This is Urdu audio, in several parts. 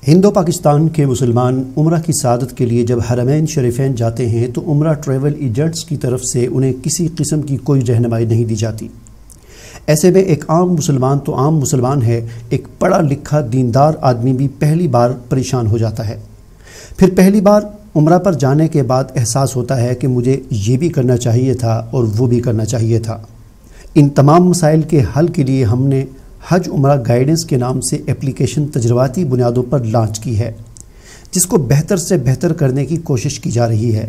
ہند و پاکستان کے مسلمان عمرہ کی سعادت کے لیے جب حرمین شریفین جاتے ہیں تو عمرہ ٹریول ایجنٹس کی طرف سے انہیں کسی قسم کی کوئی رہنمائی نہیں دی جاتی۔ ایسے میں ایک عام مسلمان تو عام مسلمان ہے، ایک پڑھا لکھا دیندار آدمی بھی پہلی بار پریشان ہو جاتا ہے۔ پھر پہلی بار عمرہ پر جانے کے بعد احساس ہوتا ہے کہ مجھے یہ بھی کرنا چاہیے تھا اور وہ بھی کرنا چاہیے تھا۔ ان تمام مسائل کے حل کے لیے ہم نے حج عمرہ گائیڈنس کے نام سے اپلیکیشن تجرباتی بنیادوں پر لانچ کی ہے، جس کو بہتر سے بہتر کرنے کی کوشش کی جا رہی ہے۔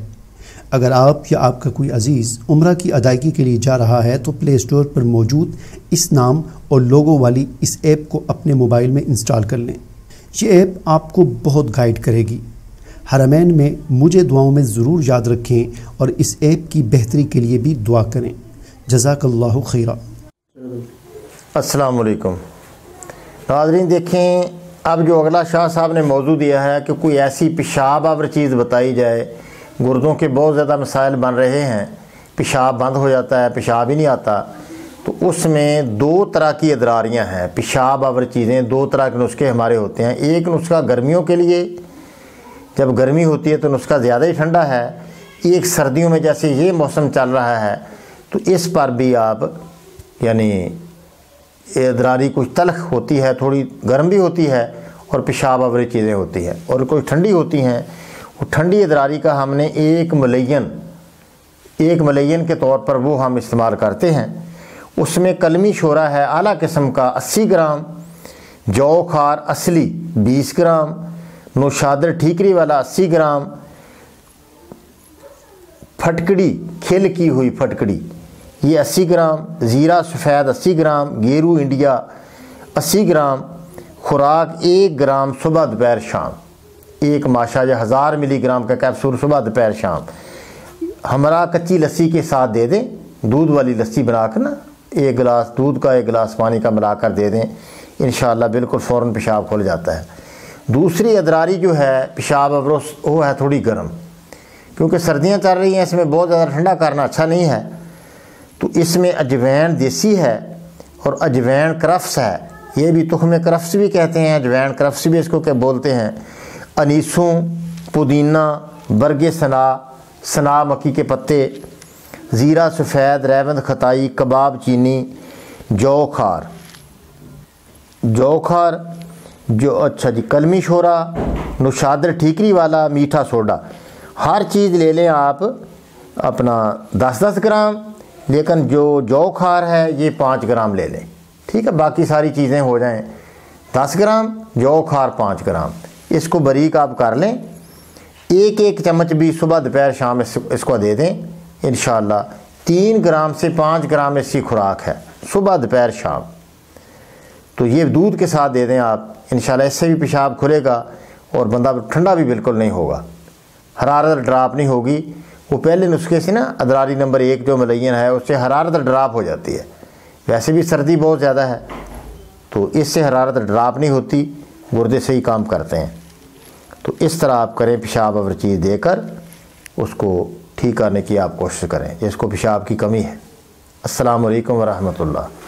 اگر آپ یا آپ کا کوئی عزیز عمرہ کی ادائیگی کے لیے جا رہا ہے تو پلے اسٹور پر موجود اس نام اور لوگو والی اس ایپ کو اپنے موبائل میں انسٹال کر لیں۔ یہ ایپ آپ کو بہت گائیڈ کرے گی۔ حرمین میں مجھے دعاؤں میں ضرور یاد رکھیں اور اس ایپ کی بہتری کے لیے بھی دعا کریں۔ جزاک اللہ خیرہ۔ السلام علیکم ناظرین، دیکھیں اب جو اگلا شاہ صاحب نے موضوع دیا ہے کہ کوئی ایسی پیشاب آور چیز بتائی جائے۔ گردوں کے بہت زیادہ مسائل بن رہے ہیں، پیشاب بند ہو جاتا ہے، پیشاب ہی نہیں آتا، تو اس میں دو طرح کی ادراریاں ہیں۔ پیشاب آور چیزیں دو طرح کے نسخے ہمارے ہوتے ہیں۔ ایک نسخہ گرمیوں کے لیے، جب گرمی ہوتی ہے تو نسخہ زیادہ ہی ٹھنڈا ہے۔ ایک سردیوں میں جیسے یہ موسم چل رہا ہے تو اس پر بھی آپ یعنی ادراری کچھ تلخ ہوتی ہے، تھوڑی گرم بھی ہوتی ہے، اور پیشاب آوری چیزیں ہوتی ہیں، اور کچھ ٹھنڈی ہوتی ہیں۔ وہ ٹھنڈی ادراری کا ہم نے ایک ملین کے طور پر وہ ہم استعمال کرتے ہیں۔ اس میں کلمی شورا ہے اعلیٰ قسم کا 80 گرام، جو خار اصلی 20 گرام، نوشادر ٹھیکری والا 80 گرام، پھٹکڑی کھل کی ہوئی پھٹکڑی یہ 80 گرام، زیرہ سفید 80 گرام، گیرو انڈیا 80 گرام، خوراک 1 گرام صبح دوپہر شام، ایک ماشا یا 1000 ملی گرام کا کیپسول صبح دوپہر شام۔ ہمارا کچی لسی کے ساتھ دے دیں، دودھ والی لسی بنا کر نا، 1 گلاس دودھ کا 1 گلاس پانی کا ملا کر دے دیں، انشاءاللہ بالکل فوراً پیشاب کھل جاتا ہے۔ دوسری ادراری جو ہے پیشاب ابروس وہ ہے تھوڑی گرم، کیونکہ سردیاں چل رہی ہیں، اس میں بہت زیادہ ٹھنڈا کرنا اچھا نہیں ہے۔ تو اس میں اجوین دیسی ہے اور اجوین کرفس ہے، یہ بھی تخم کرفس بھی کہتے ہیں، اجوین کرفس بھی اس کو بولتے ہیں۔ انیسوں، پودینہ، برگ سنا مکی کے پتے، زیرہ سفید، ریوند کھتائی، کباب چینی، جو خار جو اچھا جی، کلمی شورا، نوشادر ٹھیکری والا، میٹھا سوڈا، ہر چیز لے لیں آپ اپنا 10 گرام، لیکن جو خار ہے یہ 5 گرام لے لیں، ٹھیک ہے؟ باقی ساری چیزیں ہو جائیں 10 گرام، جو خار 5 گرام، اس کو باریک آپ کر لیں۔ ایک چمچ بھی صبح دوپہر شام اس کو دے دیں، انشاءاللہ 3 گرام سے 5 گرام اس کی خوراک ہے صبح دوپہر شام۔ تو یہ دودھ کے ساتھ دے دیں آپ، انشاءاللہ اس سے بھی پیشاب کھلے گا اور بندہ ٹھنڈا بھی بالکل نہیں ہوگا، حرارت ڈراپ نہیں ہوگی۔ وہ پہلے نسخے سے نا ادراری نمبر 1 جو ملین ہے اس سے حرارت ڈراپ ہو جاتی ہے، ویسے بھی سردی بہت زیادہ ہے تو اس سے حرارت ڈراپ نہیں ہوتی، گردے صحیح کام کرتے ہیں۔ تو اس طرح آپ کریں، پیشاب اور چیز دے کر اس کو ٹھیک کرنے کی آپ کوشش کریں جس کو پیشاب کی کمی ہے۔ السلام علیکم ورحمۃ اللہ۔